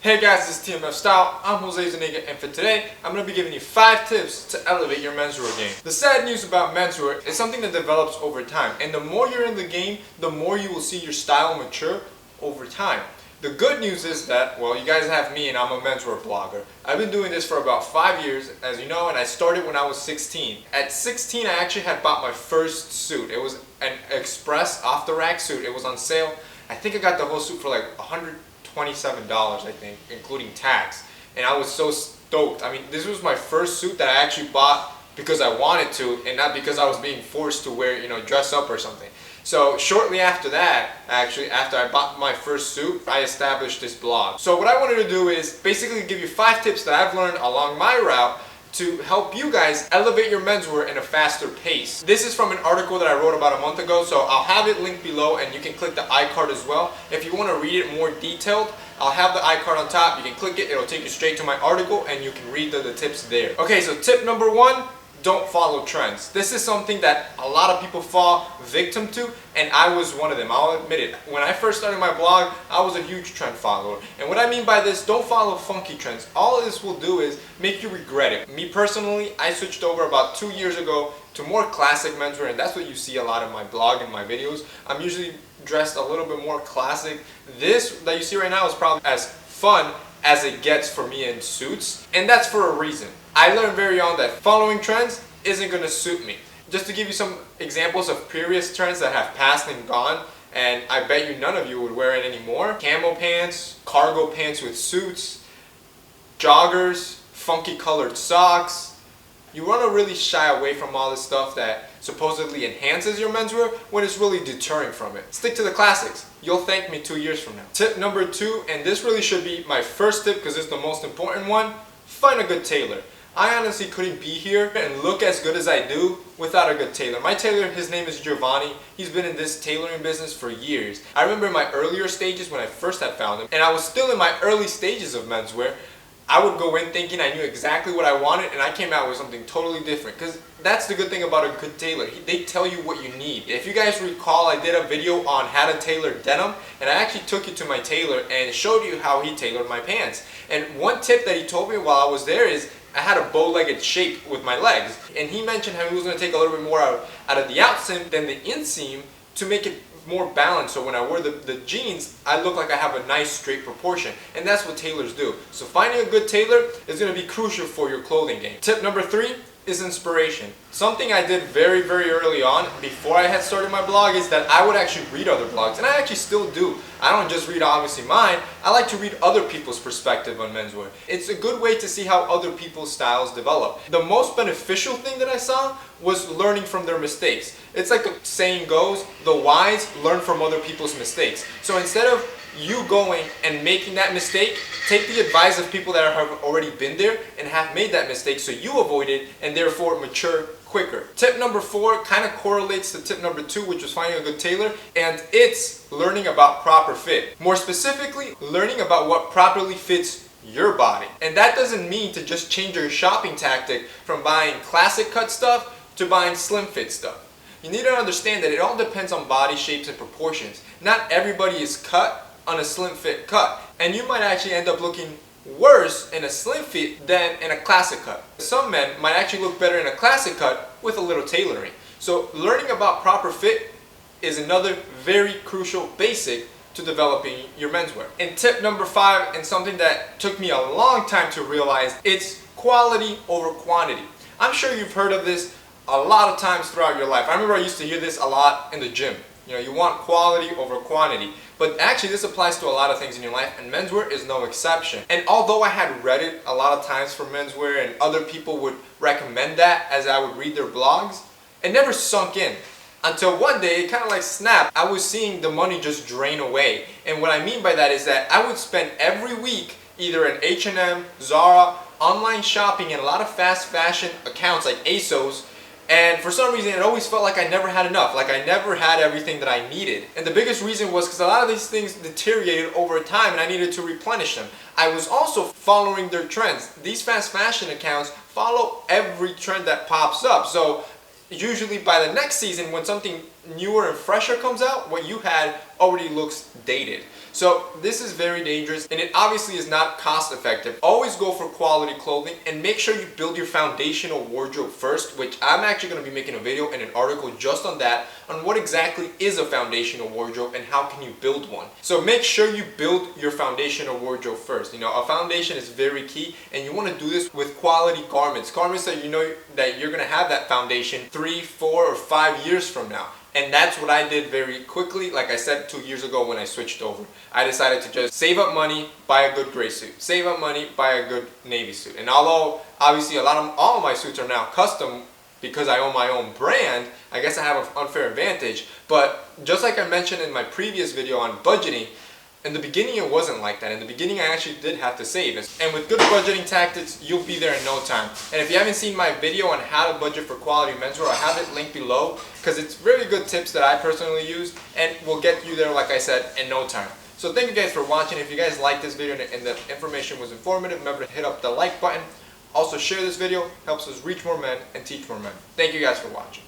Hey guys, this is TMF Style. I'm Jose Zuniga, and for today, I'm going to be giving you 5 tips to elevate your menswear game. The sad news about menswear is something that develops over time, and the more you're in the game, the more you will see your style mature over time. The good news is that, well, you guys have me and I'm a menswear blogger. I've been doing this for about 5 years, as you know, and I started when I was 16. At 16, I actually had bought my first suit. It was an Express off-the-rack suit. It was on sale. I think I got the whole suit for like $127, I think, including tax. And I was so stoked. I mean, this was my first suit that I actually bought because I wanted to and not because I was being forced to wear, dress up or something. So shortly after that, actually, after I bought my first suit, I established this blog. So what I wanted to do is basically give you 5 tips that I've learned along my route to help you guys elevate your menswear in a faster pace. This is from an article that I wrote about a month ago, so I'll have it linked below and you can click the iCard as well. If you want to read it more detailed, I'll have the iCard on top. You can click it, it'll take you straight to my article and you can read the tips there. Okay, so tip number 1, don't follow trends. This is something that a lot of people fall victim to, and I was one of them. I'll admit it. When I first started my blog, I was a huge trend follower. And what I mean by this, don't follow funky trends. All this will do is make you regret it. Me personally, I switched over about 2 years ago to more classic menswear, and that's what you see a lot in my blog and my videos. I'm usually dressed a little bit more classic. This that you see right now is probably as fun as it gets for me in suits, and that's for a reason. I learned very young that following trends isn't going to suit me. Just to give you some examples of previous trends that have passed and gone, and I bet you none of you would wear it anymore. Camo pants, cargo pants with suits, joggers, funky colored socks. You want to really shy away from all this stuff that supposedly enhances your menswear when it's really deterring from it. Stick to the classics. You'll thank me 2 years from now. Tip number 2, and this really should be my first tip because it's the most important one, find a good tailor. I honestly couldn't be here and look as good as I do without a good tailor. My tailor, his name is Giovanni. He's been in this tailoring business for years. I remember in my earlier stages when I first had found him, and I was still in my early stages of menswear, I would go in thinking I knew exactly what I wanted, and I came out with something totally different. Because that's the good thing about a good tailor. They tell you what you need. If you guys recall, I did a video on how to tailor denim, and I actually took you to my tailor and showed you how he tailored my pants. And one tip that he told me while I was there is I had a bow-legged shape with my legs. And he mentioned how he was going to take a little bit more out of the outseam than the inseam to make it more balanced, so when I wear the jeans, I look like I have a nice straight proportion, and that's what tailors do. So finding a good tailor is going to be crucial for your clothing game. Tip number 3 is inspiration. Something I did very, very early on, before I had started my blog, is that I would actually read other blogs, and I actually still do. I don't just read obviously mine, I like to read other people's perspective on menswear. It's a good way to see how other people's styles develop. The most beneficial thing that I saw was learning from their mistakes. It's like the saying goes, the wise learn from other people's mistakes. So instead of you going and making that mistake, take the advice of people that have already been there and have made that mistake so you avoid it and therefore mature quicker. Tip number 4 kind of correlates to tip number 2, which was finding a good tailor, and it's learning about proper fit. More specifically, learning about what properly fits your body. And that doesn't mean to just change your shopping tactic from buying classic cut stuff to buying slim fit stuff. You need to understand that it all depends on body shapes and proportions. Not everybody is cut on a slim fit cut, and you might actually end up looking worse in a slim fit than in a classic cut. Some men might actually look better in a classic cut with a little tailoring. So learning about proper fit is another very crucial basic to developing your menswear. And tip number 5, and something that took me a long time to realize, it's quality over quantity. I'm sure you've heard of this a lot of times throughout your life. I remember I used to hear this a lot in the gym. You want quality over quantity. But actually this applies to a lot of things in your life, and menswear is no exception. And although I had read it a lot of times for menswear and other people would recommend that as I would read their blogs, it never sunk in. Until one day it kind of like snapped. I was seeing the money just drain away. And what I mean by that is that I would spend every week either in H&M, Zara, online shopping, and a lot of fast fashion accounts like ASOS. And for some reason, it always felt like I never had enough, like I never had everything that I needed. And the biggest reason was because a lot of these things deteriorated over time and I needed to replenish them. I was also following their trends. These fast fashion accounts follow every trend that pops up. So usually by the next season, when something newer and fresher comes out, what you had already looks dated. So this is very dangerous, and it obviously is not cost effective. Always go for quality clothing, and make sure you build your foundational wardrobe first, which I'm actually going to be making a video and an article just on that, on what exactly is a foundational wardrobe and how can you build one. So make sure you build your foundational wardrobe first. You know, a foundation is very key, and you want to do this with quality garments that you know that you're going to have that foundation 3, 4, or 5 years from now. And that's what I did very quickly. Like I said 2 years ago when I switched over, I decided to just save up money, buy a good gray suit, save up money, buy a good navy suit. And although obviously all of my suits are now custom because I own my own brand, I guess I have an unfair advantage. But just like I mentioned in my previous video on budgeting, in the beginning it wasn't like that. In the beginning I actually did have to save. And with good budgeting tactics, you'll be there in no time. And if you haven't seen my video on how to budget for quality menswear, I have it linked below because it's really good tips that I personally use and will get you there, like I said, in no time. So thank you guys for watching. If you guys liked this video and the information was informative, remember to hit up the like button. Also share this video, helps us reach more men and teach more men. Thank you guys for watching.